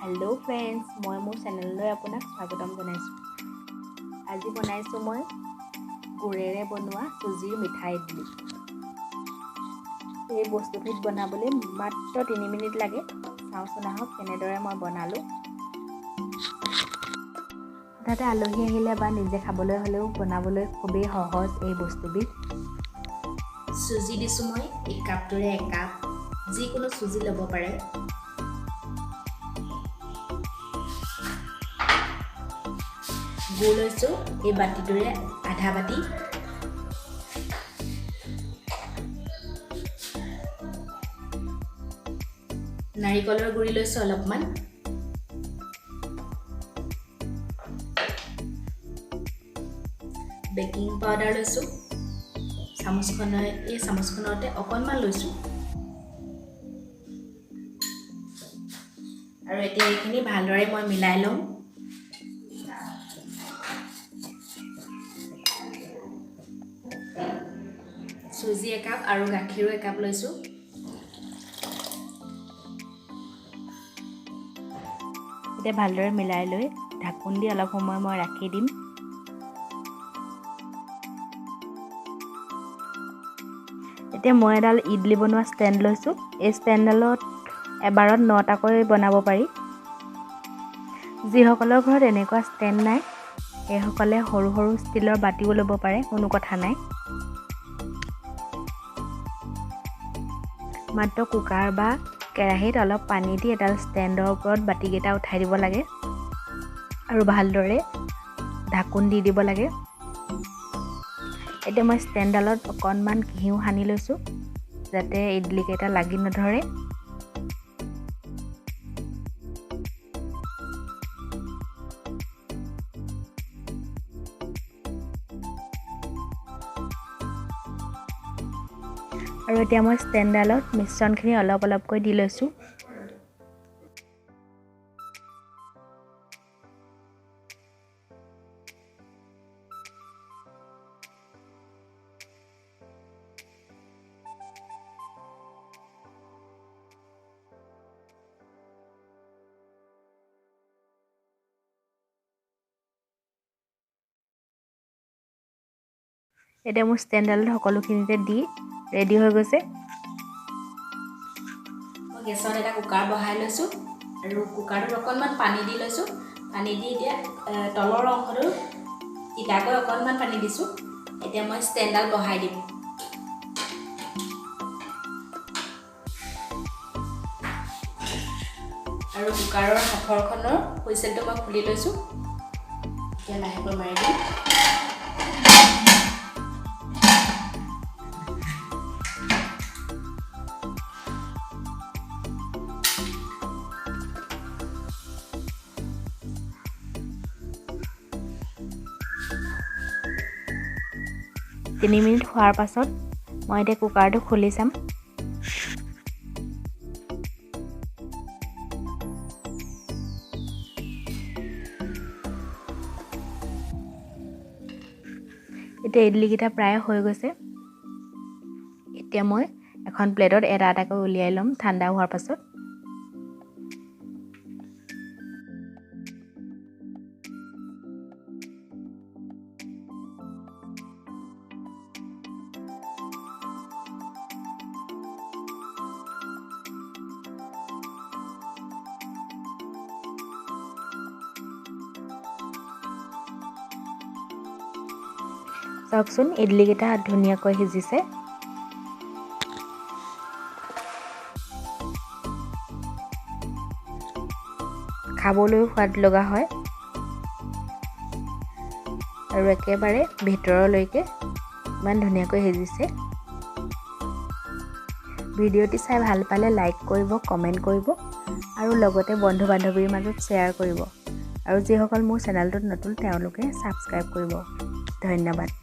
Hello friends मैं मोर चेनेलলৈ আপোনাক স্বাগতম জনাইছো। আজি বনাইছো মই গুড়েৰে বনোৱা সুজিৰ মিঠা ইডলি। এই বস্তুটো বনাবলৈ মাত্ৰ 3 মিনিট লাগে। চাওচোন আহক কেনেদৰে মই বনালো। হঠাতে আলহী আহিলে বা নিজে খাবলৈ হলেও বনাবলৈ খুবেই সহজ এই বস্তুবিধ। সুজি দিছো মই 1 কাপটোৰে 1 কাপ যিকোনো সুজি ল'ব পাৰে। গুড় লৈছো এই বাটিটোৰে আধা বাটি। নাৰিকলৰ গুড়ি লৈছো অলপমান। বেকিং পাউডাৰ লৈছো চামুচখনতে অকণমান লৈছো। আৰু এতিয়া এইখিনি ভালদৰে মই মিলাই লম। সুজি 1 কাপ আৰু গাখীৰ 1 কাপ লৈছো। এতিয়া ভালদৰে মিলাই লৈ ঢাকন দি অলপ সময় মই ৰাখি দিম। এতিয়া মই এডাল ইডলি বনোৱা ষ্টেণ্ড লৈছো। এই ষ্টেণ্ডডালত এবাৰত 9টাকৈ বনাব পাৰি। যিসকলৰ ঘৰত এনেকুৱা ষ্টেণ্ড নাই সেইসকলে সৰু সৰু ষ্টিলৰ বাটিও ল'ব পাৰে, কোনো কথা নাই। মাত্ৰ কুকাৰ বা কেৰাহীত অলপ পানী দি এডাল ষ্টেণ্ডৰ ওপৰত বাটিকেইটা উঠাই দিব লাগে আৰু ভালদৰে ঢাকন দি দিব লাগে। এতিয়া মই ষ্টেণ্ডডালত অকণমান ঘিউ সানি লৈছো যাতে ইডলি কেইটা লাগি নধৰে। আৰু এতিয়া মই ষ্টেণ্ডডালত মিশ্ৰণখিনি অলপ অলপকৈ দি লৈছো। এতিয়া মোৰ ষ্টেণ্ডডালত সকলোখিনিতে দি ৰেডি হৈ গৈছে। মই গেছত এটা কুকাৰ বহাই লৈছো আৰু কুকাৰটোত অকণমান পানী দি লৈছো। পানী দি এতিয়া তলৰ অংশটো তিতাকৈ অকণমান পানী দিছো। এতিয়া মই ষ্টেণ্ডডাল বহাই দিম। আৰু কুকাৰৰ সাঁফৰখনৰ হুইচেলটো মই খুলি লৈছো। এতিয়া লাহেকৈ মাৰি দিম। তিনি মিনিট হোৱাৰ পাছত মই এতিয়া কুকাৰটো খুলি চাম। এতিয়া ইডলিকেইটা প্ৰায় হৈ গৈছে। এতিয়া মই এখন প্লেটত এটা এটাকৈ উলিয়াই ল'ম ঠাণ্ডা হোৱাৰ পাছত। চাওকচোন ইডলিকেইটা ধুনীয়াকৈ সিজিছে। খাবলৈ সোৱাদ লগা হয় আৰু একেবাৰে ভিতৰলৈকে ইমান ধুনীয়াকৈ সিজিছে। ভিডিঅ'টি চাই ভাল পালে লাইক কৰিব, কমেণ্ট কৰিব আৰু লগতে বন্ধু বান্ধৱীৰ মাজত শ্বেয়াৰ কৰিব। আৰু যিসকল মোৰ চেনেলটোত নতুন তেওঁলোকে ছাবস্ক্ৰাইব কৰিব। ধন্যবাদ।